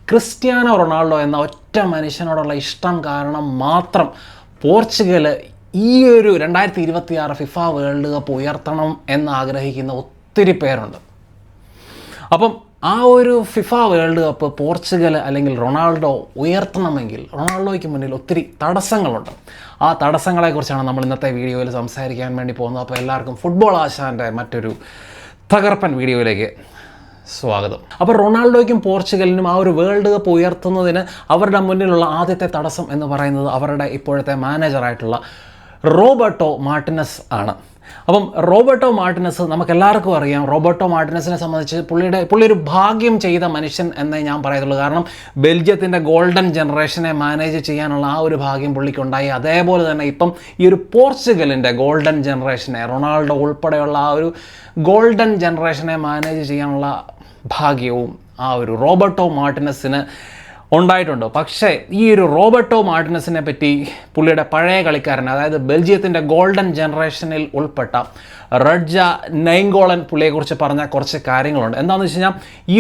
Cristiano Ronaldo എന്ന ഒറ്റ മനുഷ്യനോടുള്ള ഇഷ്ടം കാരണം മാത്രം പോർച്ചുഗൽ ഈ ഒരു 2026 ഫിഫ വേൾഡ് കപ്പ് ഉയർത്തണം എന്ന് ആഗ്രഹിക്കുന്ന ഒത്തിരി പേരുണ്ട്. അപ്പം ആ ഒരു ഫിഫ വേൾഡ് കപ്പ് പോർച്ചുഗൽ അല്ലെങ്കിൽ റൊണാൾഡോ ഉയർത്തണമെങ്കിൽ റൊണാൾഡോയ്ക്ക് മുന്നിൽ ഒത്തിരി തടസ്സങ്ങളുണ്ട്. ആ തടസ്സങ്ങളെക്കുറിച്ചാണ് നമ്മൾ ഇന്നത്തെ വീഡിയോയിൽ സംസാരിക്കാൻ വേണ്ടി പോകുന്നത്. അപ്പോൾ എല്ലാവർക്കും ഫുട്ബോൾ ആശാൻ്റെ മറ്റൊരു തകർപ്പൻ വീഡിയോയിലേക്ക് സ്വാഗതം. അപ്പോൾ റൊണാൾഡോയ്ക്കും പോർച്ചുഗലിനും ആ ഒരു വേൾഡ് കപ്പ് ഉയർത്തുന്നതിന് അവരുടെ മുന്നിലുള്ള ആദ്യത്തെ തടസ്സം എന്ന് പറയുന്നത് അവരുടെ ഇപ്പോഴത്തെ മാനേജറായിട്ടുള്ള റോബർട്ടോ മാർട്ടിനസ് ആണ്. അപ്പം റോബർട്ടോ മാർട്ടിനസ് നമുക്കെല്ലാവർക്കും അറിയാം. റോബർട്ടോ മാർട്ടിനസിനെ സംബന്ധിച്ച് പുള്ളി ഒരു ഭാഗ്യം ചെയ്ത മനുഷ്യൻ എന്നേ ഞാൻ പറയത്തുള്ളൂ. കാരണം ബെൽജിയത്തിൻ്റെ ഗോൾഡൻ ജനറേഷനെ മാനേജ് ചെയ്യാനുള്ള ആ ഒരു ഭാഗ്യം പുള്ളിക്കുണ്ടായി. അതേപോലെ തന്നെ ഇപ്പം ഈ ഒരു പോർച്ചുഗലിൻ്റെ ഗോൾഡൻ ജനറേഷനെ, റൊണാൾഡോ ഉൾപ്പെടെയുള്ള ആ ഒരു ഗോൾഡൻ ജനറേഷനെ മാനേജ് ചെയ്യാനുള്ള ഭാഗ്യവും ആ ഒരു റോബർട്ടോ മാർട്ടിനസിന് ഉണ്ടായിട്ടുണ്ട്. പക്ഷേ ഈ ഒരു റോബർട്ടോ മാർട്ടിനസിനെ പറ്റി പുള്ളിയുടെ പഴയ കളിക്കാരൻ, അതായത് ബെൽജിയത്തിൻ്റെ ഗോൾഡൻ ജനറേഷനിൽ ഉൾപ്പെട്ട റഡ്ജ നൈങ്കോളൻ പുള്ളിയെക്കുറിച്ച് പറഞ്ഞ കുറച്ച് കാര്യങ്ങളുണ്ട്. എന്താണെന്ന് വെച്ച് കഴിഞ്ഞാൽ ഈ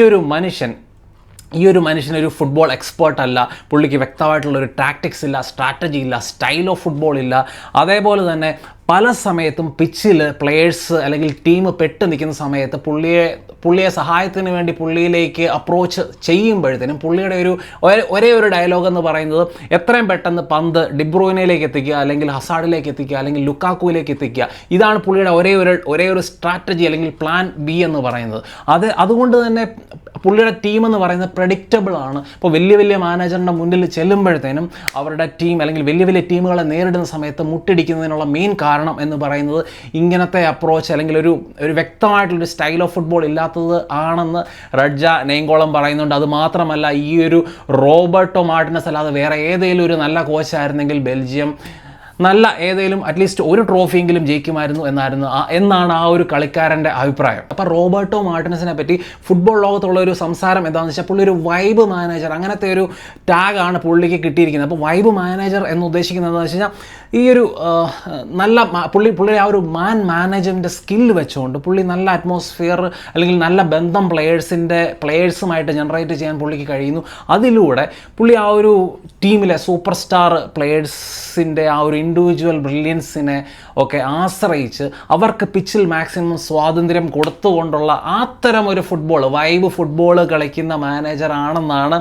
ഒരു മനുഷ്യൻ ഒരു ഫുട്ബോൾ എക്സ്പേർട്ട് അല്ല. പുള്ളിക്ക് വ്യക്തമായിട്ടുള്ളൊരു ടാക്ടിക്സ് ഇല്ല, സ്ട്രാറ്റജി ഇല്ല, സ്റ്റൈൽ ഓഫ് ഫുട്ബോൾ ഇല്ല. അതേപോലെ തന്നെ പല സമയത്തും പിച്ചിൽ പ്ലെയേഴ്സ് അല്ലെങ്കിൽ ടീം പെട്ട് നിൽക്കുന്ന സമയത്ത് പുള്ളിയെ സഹായത്തിന് വേണ്ടി പുള്ളിയിലേക്ക് അപ്രോച്ച് ചെയ്യുമ്പോഴത്തേനും പുള്ളിയുടെ ഒരേ ഒരു ഡയലോഗ് എന്ന് പറയുന്നത് എത്രയും പെട്ടെന്ന് പന്ത് ഡിബ്രൂയിനയിലേക്ക് എത്തിക്കുക, അല്ലെങ്കിൽ ഹസാർഡിലേക്ക് എത്തിക്കുക, അല്ലെങ്കിൽ ലുക്കാക്കുവിലേക്ക് എത്തിക്കുക. ഇതാണ് പുള്ളിയുടെ ഒരേ ഒരു സ്ട്രാറ്റജി അല്ലെങ്കിൽ പ്ലാൻ ബി എന്ന് പറയുന്നത്. അതുകൊണ്ട് തന്നെ പുള്ളിയുടെ ടീം എന്ന് പറയുന്നത് പ്രെഡിക്റ്റബിൾ ആണ്. ഇപ്പോൾ വലിയ മാനേജറിൻ്റെ മുന്നിൽ ചെല്ലുമ്പോഴത്തേനും അവരുടെ ടീം അല്ലെങ്കിൽ വലിയ ടീമുകളെ നേരിടുന്ന സമയത്ത് മുട്ടിടിക്കുന്നതിനുള്ള മെയിൻ കാരണം എന്ന് പറയുന്നത് ഇങ്ങനത്തെ അപ്രോച്ച് അല്ലെങ്കിൽ ഒരു വ്യക്തമായിട്ടുള്ളൊരു സ്റ്റൈൽ ഓഫ് ഫുട്ബോൾ ഇല്ലാത്തത് ആണെന്ന് റഡ്ജ നെയ്ങ്കോളം പറയുന്നുണ്ട്. അത് മാത്രമല്ല, ഈ ഒരു റോബർട്ടോ മാർട്ടിനസ് അല്ലാതെ വേറെ ഏതെങ്കിലും ഒരു നല്ല കോച്ചായിരുന്നെങ്കിൽ ബെൽജിയം നല്ല ഏതെങ്കിലും അറ്റ്ലീസ്റ്റ് ഒരു ട്രോഫിയെങ്കിലും ജയിക്കുമായിരുന്നു എന്നാണ് ആ ഒരു കളിക്കാരൻ്റെ അഭിപ്രായം. അപ്പോൾ റോബർട്ടോ മാർട്ടിനസിനെ പറ്റി ഫുട്ബോൾ ലോകത്തുള്ള ഒരു സംസാരം എന്താണെന്ന് വെച്ചാൽ പുള്ളി ഒരു വൈബ് മാനേജർ, അങ്ങനത്തെ ഒരു ടാഗാണ് പുള്ളിക്ക് കിട്ടിയിരിക്കുന്നത്. അപ്പോൾ വൈബ് മാനേജർ എന്ന് ഉദ്ദേശിക്കുന്നത് എന്താണെന്ന് വെച്ച് കഴിഞ്ഞാൽ ഈ ഒരു നല്ല പുള്ളി ആ ഒരു മാനേജ്മെൻറ്റ് സ്കില്ല് വെച്ചുകൊണ്ട് പുള്ളി നല്ല അറ്റ്മോസ്ഫിയർ അല്ലെങ്കിൽ നല്ല ബന്ധം പ്ലെയേഴ്സുമായിട്ട് ജനറേറ്റ് ചെയ്യാൻ പുള്ളിക്ക് കഴിയുന്നു. അതിലൂടെ പുള്ളി ആ ഒരു ടീമിലെ സൂപ്പർ സ്റ്റാർ പ്ലെയേഴ്സിൻ്റെ ആ ഒരു ഇൻഡിവിജ്വൽ ബ്രില്യൻസിനെ ഒക്കെ ആശ്രയിച്ച് അവർക്ക് പിച്ചിൽ മാക്സിമം സ്വാതന്ത്ര്യം കൊടുത്തുകൊണ്ടുള്ള അത്തരം ഒരു വൈബ് ഫുട്ബോൾ കളിക്കുന്ന മാനേജറാണെന്നാണ്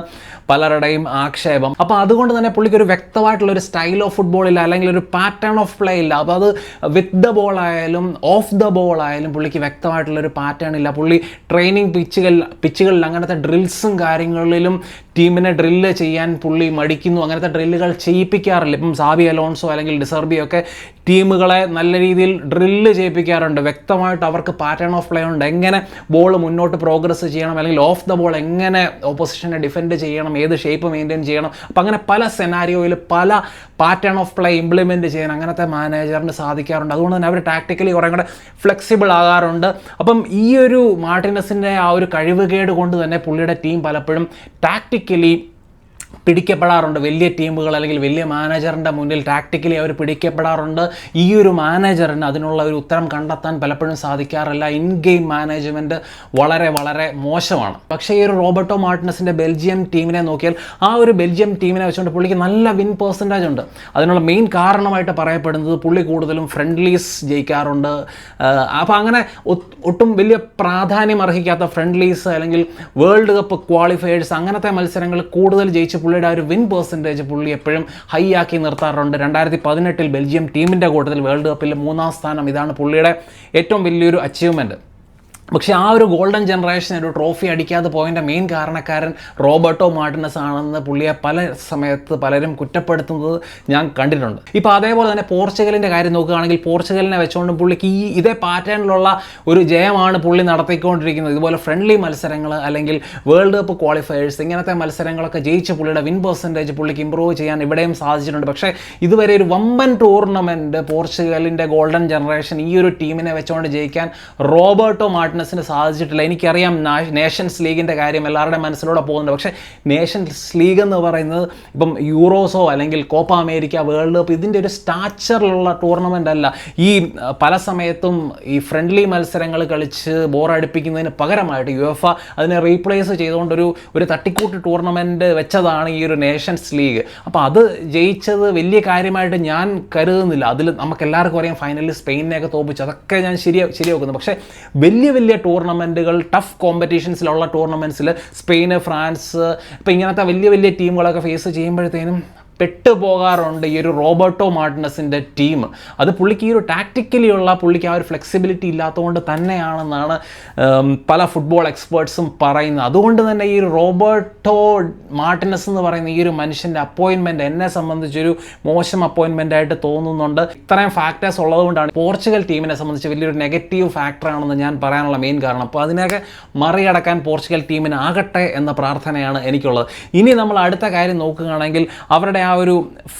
പലരുടെയും ആക്ഷേപം. അപ്പോൾ അതുകൊണ്ട് തന്നെ പുള്ളിക്ക് ഒരു വ്യക്തമായിട്ടുള്ളൊരു സ്റ്റൈൽ ഓഫ് ഫുട്ബോൾ ഇല്ല, അല്ലെങ്കിൽ ഒരു പാറ്റേൺ ഓഫ് പ്ലേ ഇല്ല. അപ്പോൾ അത് വിത്ത് ദ ബോൾ ആയാലും ഓഫ് ദ ബോൾ ആയാലും പുള്ളിക്ക് വ്യക്തമായിട്ടുള്ളൊരു പാറ്റേൺ ഇല്ല. പുള്ളി ട്രെയിനിങ് പിച്ചുകളിൽ അങ്ങനത്തെ ഡ്രിൽസും കാര്യങ്ങളിലും ടീമിനെ ഡ്രില്ല് ചെയ്യാൻ പുള്ളി മടിക്കുന്നു. അങ്ങനത്തെ ഡ്രില്ലുകൾ ചെയ്യിപ്പിക്കാറില്ല. ഇപ്പം സാബി അലോൺസോ അല്ലെങ്കിൽ ഡിസർബിയോ ഒക്കെ ടീമുകളെ നല്ല രീതിയിൽ ഡ്രില്ല് ചെയ്യിപ്പിക്കാറുണ്ട്. വ്യക്തമായിട്ട് അവർക്ക് പാറ്റേൺ ഓഫ് പ്ലേ ഉണ്ട്. എങ്ങനെ ബോൾ മുന്നോട്ട് പ്രോഗ്രസ് ചെയ്യണം, അല്ലെങ്കിൽ ഓഫ് ദ ബോൾ എങ്ങനെ ഓപ്പോസിഷനെ ഡിഫെൻഡ് ചെയ്യണം, ഏത് ഷേപ്പ് മെയിൻറ്റെയിൻ ചെയ്യണം. അപ്പം അങ്ങനെ പല സെനാരിയോയിൽ പല പാറ്റേൺ ഓഫ് പ്ലേ ഇംപ്ലിമെൻറ്റ് ചെയ്യാൻ അങ്ങനത്തെ മാനേജറിന് സാധിക്കാറുണ്ട്. അതുകൊണ്ട് തന്നെ അവർ ടാക്ടിക്കലി കുറേ കൂടെ ഫ്ലെക്സിബിൾ ആകാറുണ്ട്. അപ്പം ഈ ഒരു മാർട്ടിനസിൻ്റെ ആ ഒരു കഴിവുകേട് കൊണ്ട് തന്നെ പുള്ളിയുടെ ടീം പലപ്പോഴും ടാക്ടിക്കലി പിടിക്കപ്പെടാറുണ്ട്. വലിയ ടീമുകൾ അല്ലെങ്കിൽ വലിയ മാനേജറിൻ്റെ മുന്നിൽ ടാക്ടിക്കലി അവർ പിടിക്കപ്പെടാറുണ്ട്. ഈ ഒരു മാനേജറിന് അതിനുള്ള ഒരു ഉത്തരം കണ്ടെത്താൻ പലപ്പോഴും സാധിക്കാറില്ല. ഇൻ ഗെയിം മാനേജ്മെൻറ്റ് വളരെ മോശമാണ്. പക്ഷേ ഈ ഒരു റോബർട്ടോ മാർട്ടിനസിൻ്റെ ബെൽജിയം ടീമിനെ നോക്കിയാൽ ആ ഒരു ബെൽജിയം ടീമിനെ വെച്ചുകൊണ്ട് പുള്ളിക്ക് നല്ല വിൻ പെർസെൻറ്റേജ് ഉണ്ട്. അതിനുള്ള മെയിൻ കാരണമായിട്ട് പറയപ്പെടുന്നത് പുള്ളി കൂടുതലും ഫ്രണ്ട്ലീസ് ജയിക്കാറുണ്ട്. അപ്പോൾ അങ്ങനെ ഒട്ടും വലിയ പ്രാധാന്യം അർഹിക്കാത്ത ഫ്രണ്ട്ലീസ് അല്ലെങ്കിൽ വേൾഡ് കപ്പ് ക്വാളിഫയേഴ്സ് അങ്ങനത്തെ മത്സരങ്ങൾ കൂടുതൽ ജയിച്ച് പുള്ളിയുടെ ഒരു വിൻ പെർസെൻറ്റേജ് പുള്ളി എപ്പോഴും ഹൈ ആക്കി നിർത്താറുണ്ട്. 2018 ബെൽജിയം ടീമിൻ്റെ കൂട്ടത്തിൽ വേൾഡ് കപ്പിൽ 3-ാം സ്ഥാനം. ഇതാണ് പുള്ളിയുടെ ഏറ്റവും വലിയൊരു അച്ചീവ്മെൻറ്റ്. പക്ഷേ ആ ഒരു ഗോൾഡൻ ജനറേഷൻ ഒരു ട്രോഫി അടിക്കാതെ പോയതിൻ്റെ മെയിൻ കാരണക്കാരൻ റോബർട്ടോ മാർട്ടിനസ് ആണെന്ന് പുള്ളിയെ പല സമയത്ത് പലരും കുറ്റപ്പെടുത്തുന്നത് ഞാൻ കണ്ടിട്ടുണ്ട്. ഇപ്പോൾ അതേപോലെ തന്നെ പോർച്ചുഗലിൻ്റെ കാര്യം നോക്കുകയാണെങ്കിൽ പോർച്ചുഗലിനെ വെച്ചുകൊണ്ട് പുള്ളിക്ക് ഇതേ പാറ്റേണിലുള്ള ഒരു ജയമാണ് പുള്ളി നടത്തിക്കൊണ്ടിരിക്കുന്നത്. ഇതുപോലെ ഫ്രണ്ട്ലി മത്സരങ്ങൾ അല്ലെങ്കിൽ വേൾഡ് കപ്പ് ക്വാളിഫയേഴ്സ് ഇങ്ങനത്തെ മത്സരങ്ങളൊക്കെ ജയിച്ച് പുള്ളിയുടെ വിൻ പെർസെൻറ്റേജ് പുള്ളിക്ക് ഇമ്പ്രൂവ് ചെയ്യാൻ ഇവിടെയും സാധിച്ചിട്ടുണ്ട്. പക്ഷേ ഇതുവരെ ഒരു വമ്പൻ ടൂർണമെൻറ്റ് പോർച്ചുഗലിൻ്റെ ഗോൾഡൻ ജനറേഷൻ ഈ ഒരു ടീമിനെ വെച്ചുകൊണ്ട് ജയിക്കാൻ റോബർട്ടോ മാർട്ടിനസ് മാർട്ടിനസിന് സാധിച്ചിട്ടില്ല. എനിക്കറിയാം നേഷൻസ് ലീഗിൻ്റെ കാര്യം എല്ലാവരുടെ മനസ്സിലൂടെ പോകുന്നുണ്ട്. പക്ഷേ നേഷൻസ് ലീഗ് എന്ന് പറയുന്നത് ഇപ്പം യൂറോസോ അല്ലെങ്കിൽ കോപ്പ അമേരിക്ക, വേൾഡ് കപ്പ് ഇതിൻ്റെ ഒരു സ്റ്റാച്ചറിലുള്ള ടൂർണമെൻ്റ് അല്ല. ഈ പല സമയത്തും ഈ ഫ്രണ്ട്ലി മത്സരങ്ങൾ കളിച്ച് ബോറടിപ്പിക്കുന്നതിന് പകരമായിട്ട് യുഎഫ അതിനെ റീപ്ലേസ് ചെയ്തുകൊണ്ടൊരു തട്ടിക്കൂട്ട് ടൂർണമെൻറ്റ് വെച്ചതാണ് ഈ ഒരു നേഷൻസ് ലീഗ്. അപ്പോൾ അത് ജയിച്ചത് വലിയ കാര്യമായിട്ട് ഞാൻ കരുതുന്നില്ല. അതിൽ നമുക്കെല്ലാവർക്കും അറിയാം ഫൈനലിൽ സ്പെയിനെയൊക്കെ തോപ്പിച്ചു, അതൊക്കെ ഞാൻ ശരിയാക്കുന്നു. പക്ഷേ വലിയ വലിയ ടൂർണമെൻറ്റുകൾ, ടഫ് കോമ്പറ്റീഷൻസിലുള്ള ടൂർണമെൻറ്റ്സിൽ സ്പെയിന്, ഫ്രാൻസ്, ഇപ്പോൾ ഇങ്ങനത്തെ വലിയ വലിയ ടീമുകളൊക്കെ ഫേസ് ചെയ്യുമ്പോഴത്തേനും പെട്ടുപോകാറുണ്ട് ഈ ഒരു റോബർട്ടോ മാർട്ടിനസിൻ്റെ ടീം. അത് പുള്ളിക്ക് ഈ ഒരു ടാക്റ്റിക്കലി ഉള്ള പുള്ളിക്ക് ആ ഒരു ഫ്ലെക്സിബിലിറ്റി ഇല്ലാത്തതുകൊണ്ട് തന്നെയാണെന്നാണ് പല ഫുട്ബോൾ എക്സ്പേർട്സും പറയുന്നത്. അതുകൊണ്ട് തന്നെ ഈ ഒരു റോബർട്ടോ മാർട്ടിനസ് എന്ന് പറയുന്ന ഈ ഒരു മനുഷ്യൻ്റെ അപ്പോയിൻമെൻറ്റ് എന്നെ സംബന്ധിച്ചൊരു മോശം അപ്പോയിൻമെൻ്റ് ആയിട്ട് തോന്നുന്നുണ്ട്. ഇത്രയും ഫാക്ടേഴ്സ് ഉള്ളതുകൊണ്ടാണ് പോർച്ചുഗൽ ടീമിനെ സംബന്ധിച്ച് വലിയൊരു നെഗറ്റീവ് ഫാക്ടറാണെന്ന് ഞാൻ പറയാനുള്ള മെയിൻ കാരണം. അപ്പോൾ അതിനൊക്കെ മറികടക്കാൻ പോർച്ചുഗൽ ടീമിന് ആകട്ടെ എന്ന പ്രാർത്ഥനയാണ് എനിക്കുള്ളത്. ഇനി നമ്മൾ അടുത്ത കാര്യം നോക്കുകയാണെങ്കിൽ അവരുടെ ആ ഒരു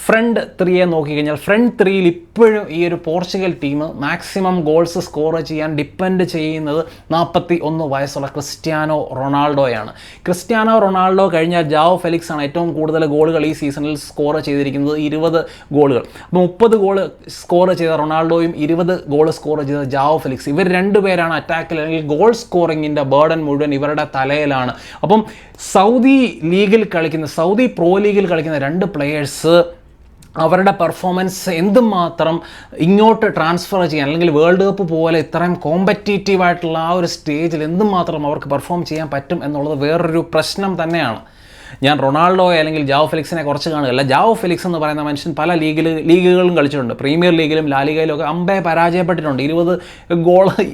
ഫ്രണ്ട് ത്രീയെ നോക്കിക്കഴിഞ്ഞാൽ ഫ്രണ്ട് ത്രീയിൽ ഇപ്പോഴും ഈ ഒരു Portugal team maximum goals score ചെയ്യാൻ ഡിപ്പെൻഡ് ചെയ്യുന്നത് 41 വയസ്സുള്ള ക്രിസ്ത്യാനോ റൊണാൾഡോയാണ്. ക്രിസ്ത്യാനോ റൊണാൾഡോ കഴിഞ്ഞ ജാവോ ഫെലിക്സ് ആണ് ഏറ്റവും കൂടുതൽ ഗോളുകൾ ഈ സീസണിൽ സ്കോർ ചെയ്തിരിക്കുന്നത്, 20 ഗോളുകൾ. അപ്പോൾ 30 ഗോൾ സ്കോർ ചെയ്ത റൊണാൾഡോയും 20 ഗോൾ സ്കോർ ചെയ്ത ജാവോ ഫെലിക്സ്, ഇവർ രണ്ടുപേരാണ് അറ്റാക്കിൽ അല്ലെങ്കിൽ ഗോൾ സ്കോറിങ്ങിൻ്റെ ബേർഡൻ മുഴുവൻ ഇവരുടെ തലയിലാണ്. അപ്പം സൗദി പ്രോ ലീഗിൽ കളിക്കുന്ന രണ്ട് പ്ലെയേഴ്സ് അവരുടെ പെർഫോമൻസ് എന്തുമാത്രം ഇങ്ങോട്ട് ട്രാൻസ്ഫർ ചെയ്യാൻ അല്ലെങ്കിൽ വേൾഡ് കപ്പ് പോലെ ഇത്രയും കോമ്പറ്റീറ്റീവായിട്ടുള്ള ആ ഒരു സ്റ്റേജിൽ എന്തുമാത്രം അവർക്ക് പെർഫോം ചെയ്യാൻ പറ്റും എന്നുള്ളത് വേറൊരു പ്രശ്നം തന്നെയാണ്. ഞാൻ റൊണാൾഡോയെ അല്ലെങ്കിൽ ജാവോ ഫെലിക്സിനെ കുറച്ച് കാണുകയല്ല. ജാവോ ഫെലിക്സ് എന്ന് പറയുന്ന മനുഷ്യൻ പല ലീഗുകളും കളിച്ചിട്ടുണ്ട്. പ്രീമിയർ ലീഗിലും ലാലിഗയിലും ഒക്കെ അമ്പേ പരാജയപ്പെട്ടിട്ടുണ്ട്.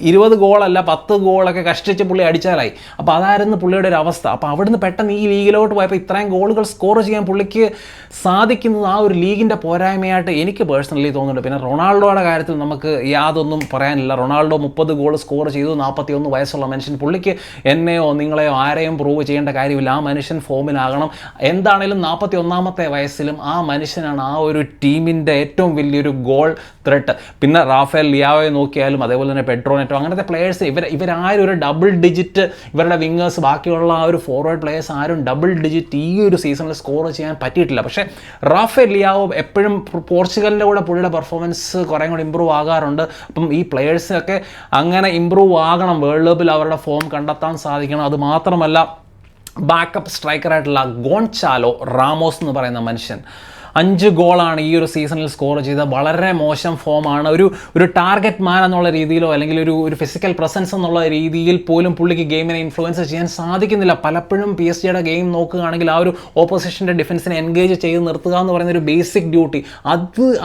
20 ഗോളല്ല 10 ഗോളൊക്കെ കഷ്ടിച്ച് പുള്ളി അടിച്ചാലായി. അപ്പോൾ അതായിരുന്നു പുള്ളിയുടെ ഒരു അവസ്ഥ. അപ്പോൾ അവിടുന്ന് പെട്ടെന്ന് ഈ ലീഗിലോട്ട് പോയപ്പോൾ ഇത്രയും ഗോളുകൾ സ്കോർ ചെയ്യാൻ പുള്ളിക്ക് സാധിക്കുന്നത് ആ ഒരു ലീഗിൻ്റെ പോരായ്മയായിട്ട് എനിക്ക് പേഴ്സണലി തോന്നുന്നുണ്ട്. പിന്നെ റൊണാൾഡോയുടെ കാര്യത്തിൽ നമുക്ക് യാതൊന്നും പറയാനില്ല. റൊണാൾഡോ 30 ഗോൾ സ്കോർ ചെയ്തു, 41 വയസ്സുള്ള മനുഷ്യൻ. പുള്ളിക്ക് എന്നെയോ നിങ്ങളെയോ ആരെയും പ്രൂവ് ചെയ്യേണ്ട കാര്യമില്ല. ആ മനുഷ്യൻ ഫോമിലാകണം. എന്താണേലും 41ാമത്തെ വയസ്സിലും ആ മനുഷ്യനാണ് ആ ഒരു ടീമിൻ്റെ ഏറ്റവും വലിയൊരു ഗോൾ ത്രെട്ട്. പിന്നെ റാഫേൽ ലിയാവോയെ നോക്കിയാലും അതേപോലെ തന്നെ പെഡ്രോ നെറ്റോ അങ്ങനത്തെ പ്ലേയേഴ്സ് ഇവരാരും ഒരു ഡബിൾ ഡിജിറ്റ്, ഇവരുടെ വിങ്ങേഴ്സ് ബാക്കിയുള്ള ആ ഒരു ഫോർവേഡ് പ്ലേയേഴ്സ് ആരും ഡബിൾ ഡിജിറ്റ് ഈ ഒരു സീസണിൽ സ്കോർ ചെയ്യാൻ പറ്റിയിട്ടില്ല. പക്ഷേ റാഫേൽ ലിയാവോ എപ്പോഴും പോർച്ചുഗലിൻ്റെ കൂടെ പുള്ളിയുടെ പെർഫോമൻസ് കുറേ കൂടി ഇമ്പ്രൂവ് ആകാറുണ്ട്. അപ്പം ഈ പ്ലേയേഴ്സൊക്കെ അങ്ങനെ ഇമ്പ്രൂവ് ആകണം, വേൾഡ് കപ്പിൽ അവരുടെ ഫോം കണ്ടെത്താൻ സാധിക്കണം. അത് മാത്രമല്ല ബാക്കപ്പ് സ്ട്രൈക്കറായിട്ടുള്ള ഗോൺചാലോ റാമോസ് എന്ന് പറയുന്ന മനുഷ്യൻ 5 ഗോളാണ് ഈ ഒരു സീസണിൽ സ്കോർ ചെയ്തത്. വളരെ മോശം ഫോമാണ്. ഒരു ടാർഗറ്റ് മാൻ എന്നുള്ള രീതിയിലോ അല്ലെങ്കിൽ ഒരു ഫിസിക്കൽ പ്രസൻസ് എന്നുള്ള രീതിയിൽ പോലും പുള്ളിക്ക് ഗെയിമിനെ ഇൻഫ്ലുവൻസ് ചെയ്യാൻ സാധിക്കുന്നില്ല. പലപ്പോഴും PSG യുടെ ഗെയിം നോക്കുകയാണെങ്കിൽ ആ ഒരു ഓപ്പോസിഷൻ്റെ ഡിഫൻസിനെ എൻഗേജ് ചെയ്ത് നിർത്തുക എന്ന് പറയുന്ന ഒരു ബേസിക് ഡ്യൂട്ടി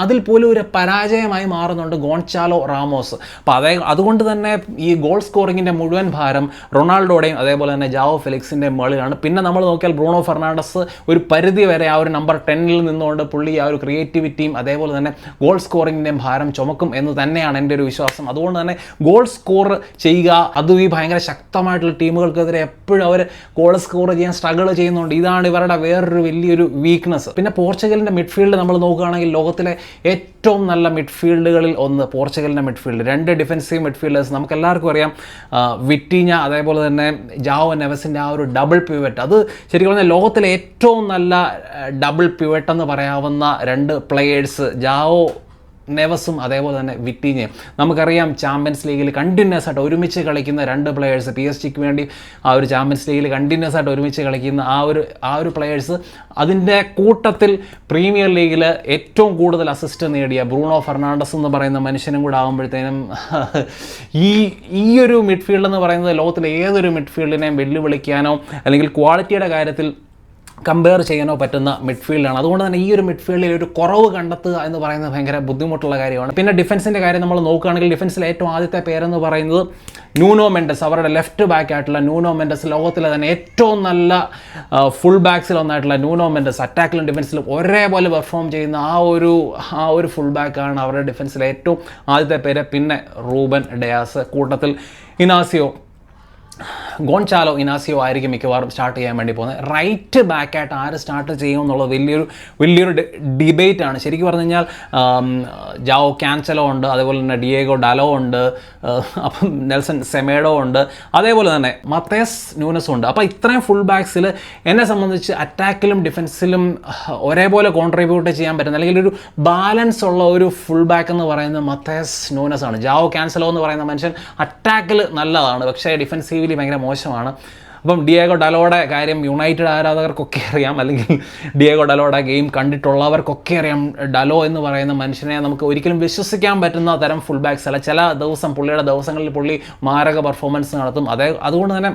അതിൽ പോലും ഒരു പരാജയമായി മാറുന്നുണ്ട് ഗോൺചാലോ റാമോസ്. അപ്പോൾ അതുകൊണ്ട് തന്നെ ഈ ഗോൾ സ്കോറിങ്ങിൻ്റെ മുഴുവൻ ഭാരം റൊണാൾഡോയുടെയും അതേപോലെ തന്നെ ജാവോ ഫെലിക്സിൻ്റെയും മുകളിലാണ്. പിന്നെ നമ്മൾ നോക്കിയാൽ ബ്രൂണോ ഫെർണാണ്ടസ് ഒരു പരിധി വരെ ആ ഒരു നമ്പർ 10-ൽ നിന്നുകൊണ്ട് പുള്ളി ആ ഒരു ക്രിയേറ്റിവിറ്റിയും അതേപോലെ തന്നെ ഗോൾ സ്കോറിങ്ങിൻ്റെയും ഭാരം ചുമക്കും എന്ന് തന്നെയാണ് എൻ്റെ ഒരു വിശ്വാസം. അതുകൊണ്ട് തന്നെ ഗോൾ സ്കോർ ചെയ്യുക, അതും ഈ ഭയങ്കര ശക്തമായിട്ടുള്ള ടീമുകൾക്കെതിരെ എപ്പോഴും അവർ ഗോൾ സ്കോർ ചെയ്യാൻ സ്ട്രഗിൾ ചെയ്യുന്നുണ്ട്. ഇതാണ് ഇവരുടെ വേറൊരു വലിയൊരു വീക്ക്നെസ്. പിന്നെ പോർച്ചുഗലിൻ്റെ മിഡ്ഫീൽഡ് നമ്മൾ നോക്കുകയാണെങ്കിൽ ലോകത്തിലെ ഏറ്റവും നല്ല മിഡ്ഫീൽഡുകളിൽ ഒന്ന് പോർച്ചുഗലിൻ്റെ മിഡ്ഫീൽഡ്. 2 ഡിഫൻസീവ് മിഡ്ഫീൽഡേഴ്സ് നമുക്കെല്ലാവർക്കും അറിയാം. വിറ്റീഞ്ഞ അതേപോലെ തന്നെ ജാവോ നെവസിൻ്റെ ആ ഒരു ഡബിൾ പിവറ്റ്, അത് ശരിക്കും പറഞ്ഞാൽ ലോകത്തിലെ ഏറ്റവും നല്ല ഡബിൾ പിവറ്റ് എന്ന് പറയാവുന്ന 2 പ്ലെയേഴ്സ് ജാവോ നെവസും അതേപോലെ തന്നെ വിറ്റീഞ്ഞയും. നമുക്കറിയാം ചാമ്പ്യൻസ് ലീഗിൽ കണ്ടിന്യൂസ് ആയിട്ട് ഒരുമിച്ച് കളിക്കുന്ന 2 പ്ലെയേഴ്സ്, PSG വേണ്ടി ആ ഒരു ചാമ്പ്യൻസ് ലീഗിൽ കണ്ടിന്യൂസ് ആയിട്ട് ഒരുമിച്ച് കളിക്കുന്ന ആ ഒരു പ്ലെയേഴ്സ്. അതിൻ്റെ കൂട്ടത്തിൽ പ്രീമിയർ ലീഗിൽ ഏറ്റവും കൂടുതൽ അസിസ്റ്റ് നേടിയ ബ്രൂണോ ഫെർണാണ്ടസ് എന്ന് പറയുന്ന മനുഷ്യനും കൂടെ ആകുമ്പോഴത്തേനും ഈ ഒരു മിഡ്ഫീൽഡ് എന്ന് പറയുന്നത് ലോകത്തിലെ ഏതൊരു മിഡ്ഫീൽഡിനെയും വെല്ലുവിളിക്കാനോ അല്ലെങ്കിൽ ക്വാളിറ്റിയുടെ കാര്യത്തിൽ കമ്പയർ ചെയ്യാനോ പറ്റുന്ന മിഡ്ഫീൽഡാണ്. അതുകൊണ്ട് തന്നെ ഈ ഒരു മിഡ്ഫീൽഡിൽ ഒരു കുറവ് കണ്ടെത്തുക എന്ന് പറയുന്നത് ഭയങ്കര ബുദ്ധിമുട്ടുള്ള കാര്യമാണ്. പിന്നെ ഡിഫൻസിൻ്റെ കാര്യം നമ്മൾ നോക്കുകയാണെങ്കിൽ ഡിഫൻസിൽ ഏറ്റവും ആദ്യത്തെ പേരെന്ന് പറയുന്നത് ന്യൂനോ മെൻഡസ്. അവരുടെ ലെഫ്റ്റ് ബാക്ക് ആയിട്ടുള്ള ന്യൂനോ മെൻഡസ്, ലോകത്തിലെ തന്നെ ഏറ്റവും നല്ല ഫുൾ ബാക്സിൽ ഒന്നായിട്ടുള്ള ന്യൂനോ മെൻഡസ് അറ്റാക്കിലും ഡിഫൻസിലും ഒരേപോലെ പെർഫോം ചെയ്യുന്ന ആ ഒരു ഫുൾ ബാക്കാണ് അവരുടെ ഡിഫൻസിലെ ഏറ്റവും ആദ്യത്തെ പേര്. പിന്നെ റൂബൻ ഡയാസ്, കൂട്ടത്തിൽ ഇനാസിയോ. ഗോൺചാലോ ഇനാസിയോ ആയിരിക്കും മിക്കവാറും സ്റ്റാർട്ട് ചെയ്യാൻ വേണ്ടി പോകുന്നത്. റൈറ്റ് ബാക്കായിട്ട് ആര് സ്റ്റാർട്ട് ചെയ്യും എന്നുള്ളത് വലിയൊരു ഡിബേറ്റാണ്. ശരിക്കും പറഞ്ഞു കഴിഞ്ഞാൽ ജാവോ ക്യാൻസലോ ഉണ്ട്, അതേപോലെ തന്നെ ഡിയേഗോ ഡലോ ഉണ്ട്, അപ്പം നെൽസൺ സെമേഡോ ഉണ്ട്, അതേപോലെ തന്നെ മത്തേസ് ന്യൂനസും ഉണ്ട്. അപ്പോൾ ഇത്രയും ഫുൾ ബാക്സിൽ എന്നെ സംബന്ധിച്ച് അറ്റാക്കിലും ഡിഫൻസിലും ഒരേപോലെ കോൺട്രിബ്യൂട്ട് ചെയ്യാൻ പറ്റുന്ന അല്ലെങ്കിൽ ഒരു ബാലൻസ് ഉള്ള ഒരു ഫുൾ ബാക്ക് എന്ന് പറയുന്നത് മത്തേസ് ന്യൂനസ് ആണ്. ജാവോ ക്യാൻസലോ എന്ന് പറയുന്ന മനുഷ്യൻ അറ്റാക്കിൽ നല്ലതാണ്, പക്ഷേ ഡിഫൻസീവ്ലി ഭയങ്കര മോശമാണ്. അപ്പം ഡിയേഗോ ഡലോയുടെ കാര്യം യുണൈറ്റഡ് ആരാധകർക്കൊക്കെ അറിയാം, അല്ലെങ്കിൽ ഡിയേഗോ ഡലോയുടെ ഗെയിം കണ്ടിട്ടുള്ളവർക്കൊക്കെ അറിയാം. ഡലോ എന്ന് പറയുന്ന മനുഷ്യനെ നമുക്ക് ഒരിക്കലും വിശ്വസിക്കാൻ പറ്റുന്ന തരം ഫുൾ ബാക്സ് അല്ല. ചില പുള്ളിയുടെ ദിവസങ്ങളിൽ പുള്ളി മാരക പെർഫോമൻസ് നടത്തും. അതുകൊണ്ട് തന്നെ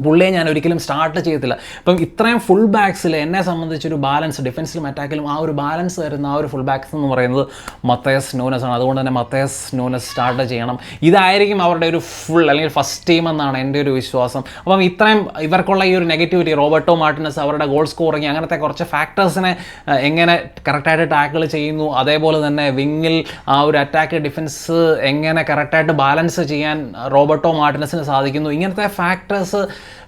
പുള്ളിയെ ഞാൻ ഒരിക്കലും സ്റ്റാർട്ട് ചെയ്യത്തില്ല. ഇപ്പം ഇത്രയും ഫുൾ ബാക്സിൽ എന്നെ സംബന്ധിച്ചൊരു ബാലൻസ് ഡിഫൻസിലും അറ്റാക്കിലും ആ ഒരു ബാലൻസ് വരുന്ന ആ ഒരു ഫുൾ ബാക്സ് എന്ന് പറയുന്നത് മത്തേസ് ന്യൂനസ് ആണ്. അതുകൊണ്ട് തന്നെ മത്തേസ് ന്യൂനസ് സ്റ്റാർട്ട് ചെയ്യണം. ഇതായിരിക്കും അവരുടെ ഒരു ഫുൾ അല്ലെങ്കിൽ ഫസ്റ്റ് ടീം എന്നാണ് എൻ്റെ ഒരു വിശ്വാസം. അപ്പം ഇത്രയും ഇവർക്കുള്ള ഈ ഒരു നെഗറ്റിവിറ്റി, റോബർട്ടോ മാർട്ടിനസ് അവരുടെ ഗോൾ സ്കോറിങ് അങ്ങനത്തെ കുറച്ച് ഫാക്ടേഴ്സിനെ എങ്ങനെ കറക്റ്റായിട്ട് ടാക്കിൾ ചെയ്യുന്നു, അതേപോലെ തന്നെ വിങ്ങിൽ ആ ഒരു അറ്റാക്ക് ഡിഫൻസ് എങ്ങനെ കറക്റ്റായിട്ട് ബാലൻസ് ചെയ്യാൻ റോബർട്ടോ മാർട്ടിനസിന് സാധിക്കുന്നു, ഇങ്ങനത്തെ ഫാക്ടേഴ്സ്.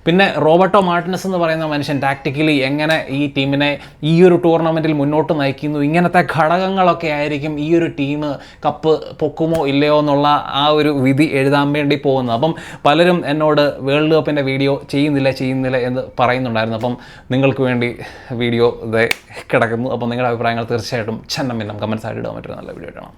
പിന്നെ റോബർട്ടോ മാർട്ടിനസ് എന്ന് പറയുന്ന മനുഷ്യൻ ടാക്ടിക്കലി എങ്ങനെ ഈ ടീമിനെ ഈ ഒരു ടൂർണമെൻറ്റിൽ മുന്നോട്ട് നയിക്കുന്നു, ഇങ്ങനത്തെ ഘടകങ്ങളൊക്കെ ആയിരിക്കും ഈ ഒരു ടീം കപ്പ് പൊക്കുമോ ഇല്ലയോ എന്നുള്ള ആ ഒരു വിധി എഴുതാൻ വേണ്ടി പോകുന്നത്. അപ്പം പലരും എന്നോട് വേൾഡ് കപ്പിൻ്റെ വീഡിയോ ചെയ്യുന്നില്ല എന്ന് പറയുന്നുണ്ടായിരുന്നു. അപ്പം നിങ്ങൾക്ക് വേണ്ടി വീഡിയോ ഇത് കിടക്കുന്നു. അപ്പം നിങ്ങളുടെ അഭിപ്രായങ്ങൾ തീർച്ചയായിട്ടും ചന്നം കമൻസ് ആയിട്ട് ഇടാൻ പറ്റുന്ന നല്ല വീഡിയോ ഇടണം.